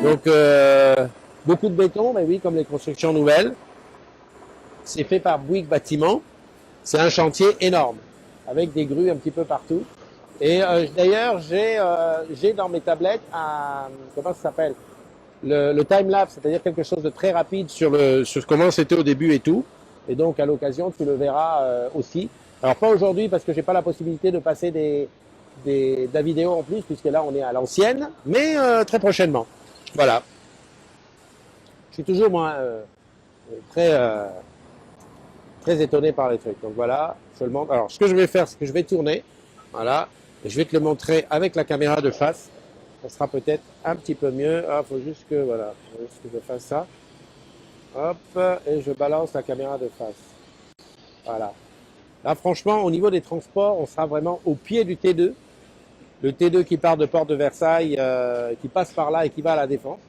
Donc, beaucoup de béton, mais oui, comme les constructions nouvelles. C'est fait par Bouygues Bâtiment. C'est un chantier énorme, avec des grues un petit peu partout. Et d'ailleurs, j'ai dans mes tablettes comment ça s'appelle? Le time-lapse, c'est-à-dire quelque chose de très rapide sur comment c'était au début et tout. Et donc, à l'occasion, tu le verras aussi. Alors, pas aujourd'hui, parce que j'ai pas la possibilité de passer de la vidéo en plus, puisque là, on est à l'ancienne, mais très prochainement. Voilà. Je suis toujours, moi, très, très étonné par les trucs. Donc voilà, je le montre. Alors, ce que je vais faire, c'est que je vais tourner. Voilà. Et je vais te le montrer avec la caméra de face. Ça sera peut-être un petit peu mieux. Ah, faut juste que, voilà, faut juste que je fasse ça. Hop, et je balance la caméra de face. Voilà. Là, franchement, au niveau des transports, on sera vraiment au pied du T2. Le T2 qui part de Porte de Versailles, qui passe par là et qui va à la Défense.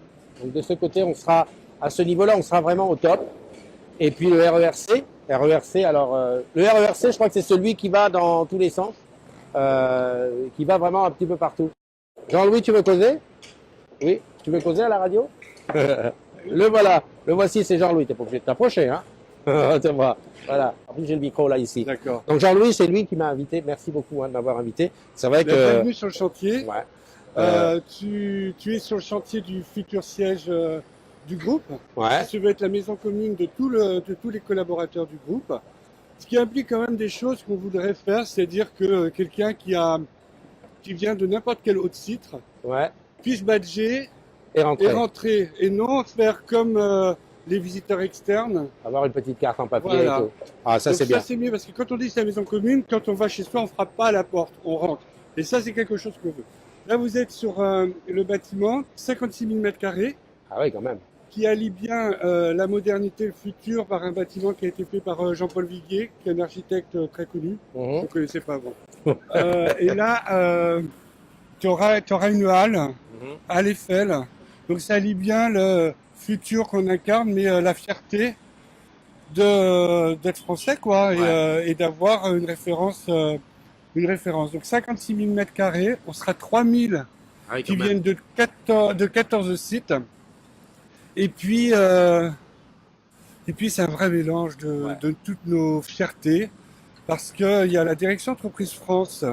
Donc de ce côté, on sera à ce niveau-là, on sera vraiment au top. Et puis le RERC, alors le RERC, je crois que c'est celui qui va dans tous les sens, qui va vraiment un petit peu partout. Jean-Louis, tu veux causer? Oui, tu veux causer à la radio? Le voilà, le voici, c'est Jean-Louis. T'es pas obligé de t'approcher, hein? Voilà. En plus, j'ai le micro là ici. D'accord. Donc Jean-Louis, c'est lui qui m'a invité. Merci beaucoup de m'avoir invité. C'est vrai que. Bienvenue sur le chantier. Ouais. Tu es sur le chantier du futur siège du groupe. Ouais. Tu veux être la maison commune de tous les collaborateurs du groupe. Ce qui implique quand même des choses qu'on voudrait faire, c'est-à-dire que quelqu'un qui vient de n'importe quel autre site Ouais. puisse badger Et et rentrer. Et non faire comme les visiteurs externes. Avoir une petite carte en papier Voilà. et tout. Ah, ça Donc c'est bien. Ça c'est mieux parce que quand on dit c'est la maison commune, quand on va chez soi, on frappe pas à la porte, on rentre. Et ça c'est quelque chose qu'on veut. Là vous êtes sur le bâtiment, 56 000 m², Ah oui, quand même. qui allie bien la modernité et le futur par un bâtiment qui a été fait par Jean-Paul Viguier, qui est un architecte très connu. Vous ne connaissez pas avant. Et là, tu auras une halle à l'Eiffel. Donc ça allie bien le futur qu'on incarne, mais la fierté d'être français, quoi, et d'avoir une référence. Donc 56 000 m², on sera 3000 qui viennent de 14 sites. Et puis c'est un vrai mélange de toutes nos fiertés, parce qu'il y a la direction Entreprise France,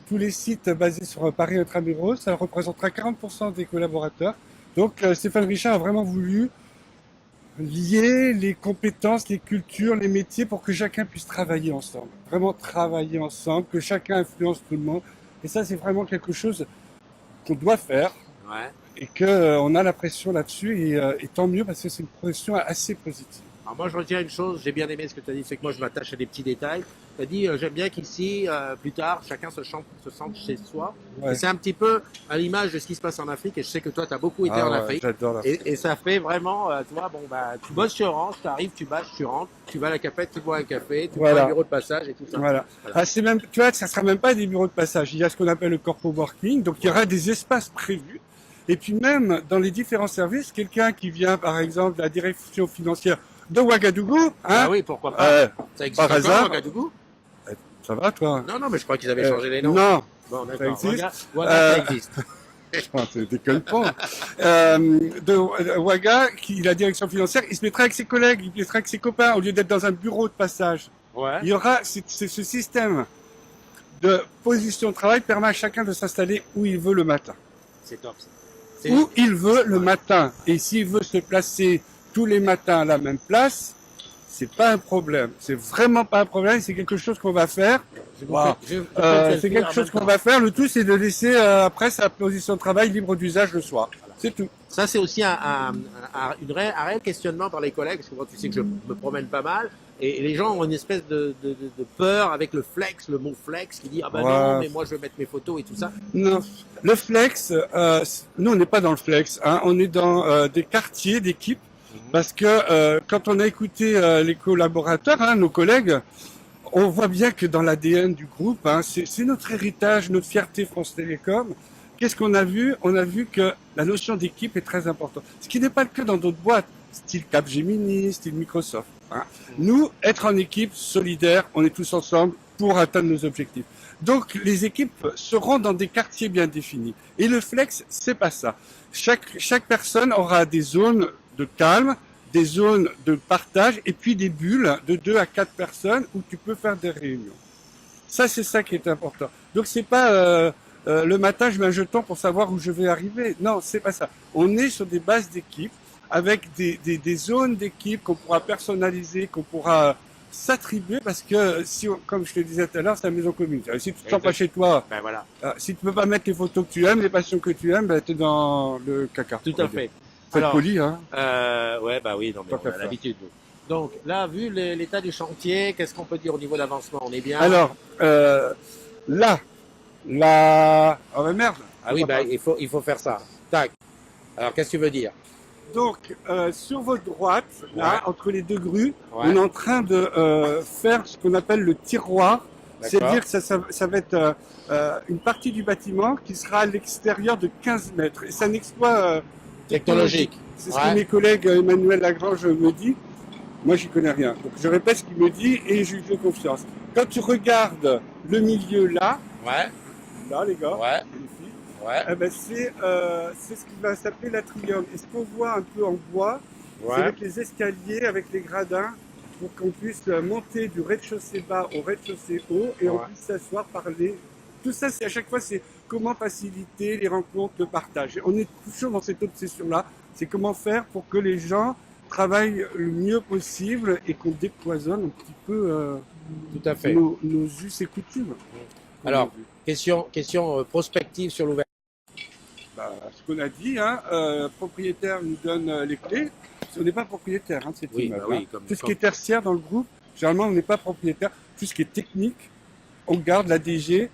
tous les sites basés sur Paris Intramuros, ça représentera 40% des collaborateurs. Donc Stéphane Richard a vraiment voulu lier les compétences, les cultures, les métiers pour que chacun puisse travailler ensemble. Vraiment travailler ensemble, que chacun influence tout le monde. Et ça, c'est vraiment quelque chose qu'on doit faire. Ouais. Et qu'on a la pression là-dessus, et tant mieux parce que c'est une pression assez positive. Alors moi je retiens une chose, j'ai bien aimé ce que tu as dit, c'est que moi je m'attache à des petits détails. Tu as dit j'aime bien qu'ici, plus tard, chacun se sente chez soi. Ouais. Et c'est un petit peu à l'image de ce qui se passe en Afrique, et je sais que toi tu as beaucoup été en Afrique. J'adore l'Afrique. Et ça fait vraiment, tu vois, bon bah tu bosses sur Orange, tu arrives, tu bâches, tu rentres, tu vas à la cafette, tu bois un café, tu Voilà. bois un bureau de passage et tout ça. Voilà. Ah, c'est même, tu vois, ça sera même pas des bureaux de passage. Il y a ce qu'on appelle le corpo working, donc il y aura des espaces prévus. Et puis même dans les différents services, quelqu'un qui vient par exemple de la direction financière de Ouagadougou, hein, Ah oui, pourquoi pas. Ça existe par encore, hasard. Ouagadougou? Ça va toi? Non, non, mais je crois qu'ils avaient changé les noms. Non, Bon, ça d'accord. existe. Ouaga, ça existe. Tu déconnes pas. De Ouaga, la direction financière, il se mettra avec ses collègues, il se mettra avec ses copains, au lieu d'être dans un bureau de passage. Ouais. Il y aura ce système de position de travail permet à chacun de s'installer où il veut le matin. C'est top ça. Où il veut le matin. Et s'il veut se placer tous les matins à la même place, c'est pas un problème. C'est vraiment pas un problème. C'est quelque chose qu'on va faire. Wow. C'est quelque chose qu'on va faire. Le tout, c'est de laisser après sa position de travail libre d'usage le soir. Voilà. C'est tout. Ça, c'est aussi un réel questionnement par les collègues, parce que moi, tu sais que je me promène pas mal, et les gens ont une espèce de peur avec le flex, le mot flex, qui dit « Ah ben non, mais moi je veux mettre mes photos et tout ça ». Non, le flex, nous on n'est pas dans le flex, hein, on est dans des quartiers d'équipe, parce que quand on a écouté les collaborateurs, hein, nos collègues, on voit bien que dans l'ADN du groupe, hein, c'est notre héritage, notre fierté France Télécom. Qu'est-ce qu'on a vu? On a vu que la notion d'équipe est très importante. Ce qui n'est pas le cas dans d'autres boîtes, style Capgemini, style Microsoft. Hein. Nous, être en équipe, solidaire, on est tous ensemble, pour atteindre nos objectifs. Donc, les équipes seront dans des quartiers bien définis. Et le flex, c'est pas ça. Chaque personne aura des zones de calme, des zones de partage et puis des bulles de 2 à 4 personnes où tu peux faire des réunions. Ça, c'est ça qui est important. Donc, c'est pas le matin, je mets un jeton pour savoir où je vais arriver. Non, c'est pas ça. On est sur des bases d'équipe avec des zones d'équipe qu'on pourra personnaliser, qu'on pourra s'attribuer parce que si, comme je te disais tout à l'heure, c'est la maison commune. Si tu ne sens pas chez toi, Ben voilà. si tu peux pas mettre les photos que tu aimes, les passions que tu aimes, ben t'es dans le caca. Tout à fait. Faut être poli, hein. Ouais, bah oui, non, mais on a l'habitude. Donc là, vu l'état du chantier, qu'est-ce qu'on peut dire au niveau d'avancement? On est bien? Alors, là, oh mais merde. Ah oui, bah, il faut faire ça. Tac. Alors, qu'est-ce que tu veux dire? Donc, sur votre droite, là, entre les deux grues, Ouais. on est en train de faire ce qu'on appelle le tiroir. C'est-à-dire que ça va être une partie du bâtiment qui sera à l'extérieur de 15 mètres. Et c'est un exploit Technologique. C'est ce que mes collègues Emmanuel Lagrange me dit. Moi, j'y connais rien. Donc, je répète ce qu'il me dit et je lui fais confiance. Quand tu regardes le milieu là, Ouais. là, les gars, Ouais. les filles, Ouais. eh ben, c'est ce qui va s'appeler l'atrium. Et ce qu'on voit un peu en bois, c'est avec les escaliers, avec les gradins, pour qu'on puisse monter du rez-de-chaussée bas au rez-de-chaussée haut et on puisse s'asseoir, parler. Tout ça, c'est à chaque fois, c'est comment faciliter les rencontres, le partage. Et on est toujours dans cette obsession-là. C'est comment faire pour que les gens travaillent le mieux possible et qu'on décloisonne un petit peu Tout à fait. nos us et coutumes. Alors, question prospective sur l'ouverture. Bah, ce qu'on a dit, hein, propriétaire nous donne les clés. On n'est pas propriétaire, hein, de cet immeuble. Bah oui, hein. Tout ce qui est tertiaire dans le groupe, généralement, on n'est pas propriétaire. Tout ce qui est technique, on garde la DG.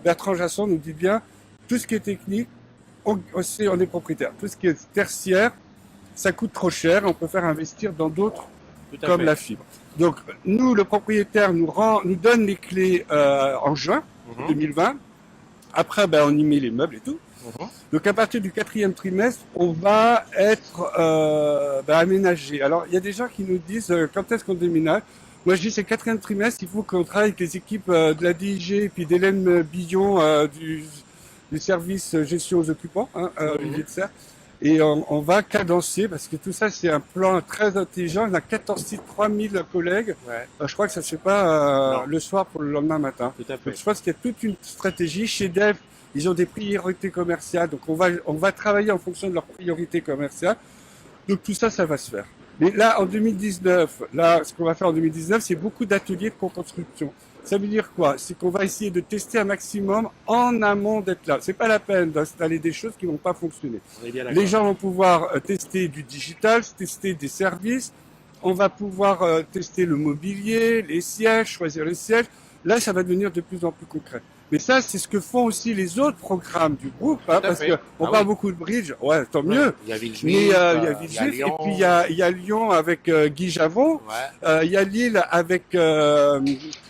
Bertrand Jasson nous dit bien, tout ce qui est technique, on est propriétaire. Tout ce qui est tertiaire, ça coûte trop cher. On préfère investir dans d'autres comme la fibre. Donc, nous, le propriétaire nous donne les clés en juin 2020. Après, ben, on y met les meubles et tout. Donc, à partir du 4e trimestre, on va être aménagé. Alors, il y a des gens qui nous disent quand est-ce qu'on déménage. Moi, je dis c'est le 4e trimestre. Il faut qu'on travaille avec les équipes de la DIG et puis d'Hélène Billon du service gestion aux occupants, hein, Olivier de Serre. Et on va cadencer, parce que tout ça, c'est un plan très intelligent. On a 14 sites, 3000 collègues. Ouais. Je crois que ça ne se fait pas le soir pour le lendemain matin. Tout à fait. Donc, je pense qu'il y a toute une stratégie. Chez Dev, ils ont des priorités commerciales. Donc, on va travailler en fonction de leurs priorités commerciales. Donc, tout ça, ça va se faire. Mais là, en 2019, ce qu'on va faire en 2019, c'est beaucoup d'ateliers de co-construction. Ça veut dire quoi? C'est qu'on va essayer de tester un maximum en amont d'être là. C'est pas la peine d'installer des choses qui vont pas fonctionner. Les gens vont pouvoir tester du digital, tester des services. On va pouvoir tester le mobilier, les sièges, choisir les sièges. Là, ça va devenir de plus en plus concret. Mais ça, c'est ce que font aussi les autres programmes du groupe, hein, parce qu'on parle beaucoup de bridge. Ouais, tant mieux. Il y a Villejuif, mais il y a Villejuif, et puis il y a Lyon avec Guy Javon. Il y a Lille avec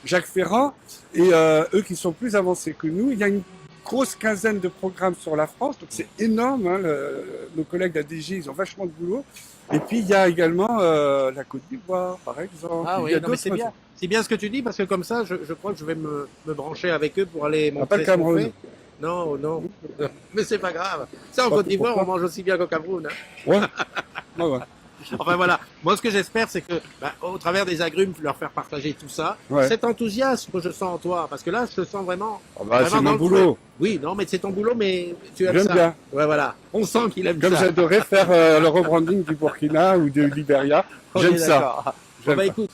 Jacques Ferrand, et eux qui sont plus avancés que nous. Il y a une grosse quinzaine de programmes sur la France, donc c'est énorme. Hein, nos collègues de la DG, ils ont vachement de boulot. Et puis il y a également la Côte d'Ivoire, par exemple. Ah oui, non, mais c'est bien. C'est bien ce que tu dis, parce que comme ça, je crois que je vais me brancher avec eux pour aller montrer pas le Cameroun. Non, non. Mais c'est pas grave. Ça, en Côte d'Ivoire, on mange aussi bien qu'au Cameroun. Hein. Ouais. Ouais. Enfin voilà, moi ce que j'espère c'est que au travers des agrumes, leur faire partager tout ça, cet enthousiasme que je sens en toi, parce que là je te sens vraiment... c'est mon boulot. Oui, non mais c'est ton boulot, mais tu aimes ça. J'aime bien. Ouais voilà, on sent qu'il aime Comme ça. j'adorais faire le rebranding du Burkina ou de Liberia, j'aime ça. Bon, écoute,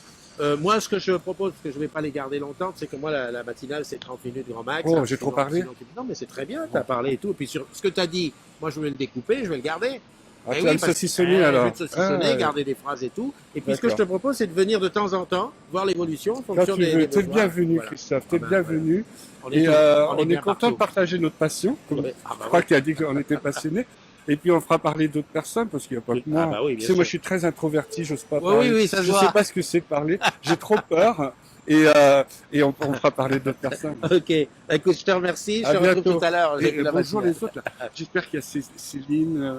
moi ce que je propose, parce que je vais pas les garder longtemps, c'est que moi la matinale c'est 30 minutes grand max. Oh, j'ai trop parlé. Non mais c'est très bien, tu as parlé et tout, et puis sur ce que tu as dit, moi je vais le découper, je vais le garder. Ah, tu vas me saucissonner alors. Je vais te saucissonner, garder des phrases et tout. Et puis ce que je te propose, c'est de venir de temps en temps, voir l'évolution en fonction des besoins. T'es le bienvenu, Christophe, t'es le bienvenu. Et on est content de partager notre passion. Je crois qu'il a dit qu'on était passionnés. Et puis on fera parler d'autres personnes parce qu'il n'y a pas que moi. Tu sais, moi je suis très introverti, j'ose pas parler. Oui, ça se voit. Je sais pas ce que c'est parler. J'ai trop peur. Et on fera parler d'autres personnes. Ok. Écoute, je te remercie. Je te retrouve tout à l'heure. Bonjour les autres. J'espère qu'il y a Céline.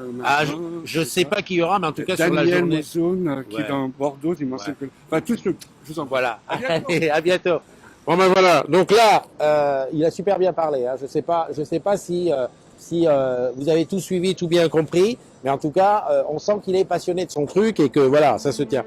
Je sais pas qui y aura, mais en tout cas Daniel, sur la journée. Mozone, qui est dans Bordeaux, il m'en sait que... Enfin, tous ceux. Je vous en Voilà. Allez, à bientôt. Bon ben voilà. Donc là, il a super bien parlé. Hein. Je sais pas si vous avez tout suivi, tout bien compris, mais en tout cas, on sent qu'il est passionné de son truc et que voilà, ça se tient.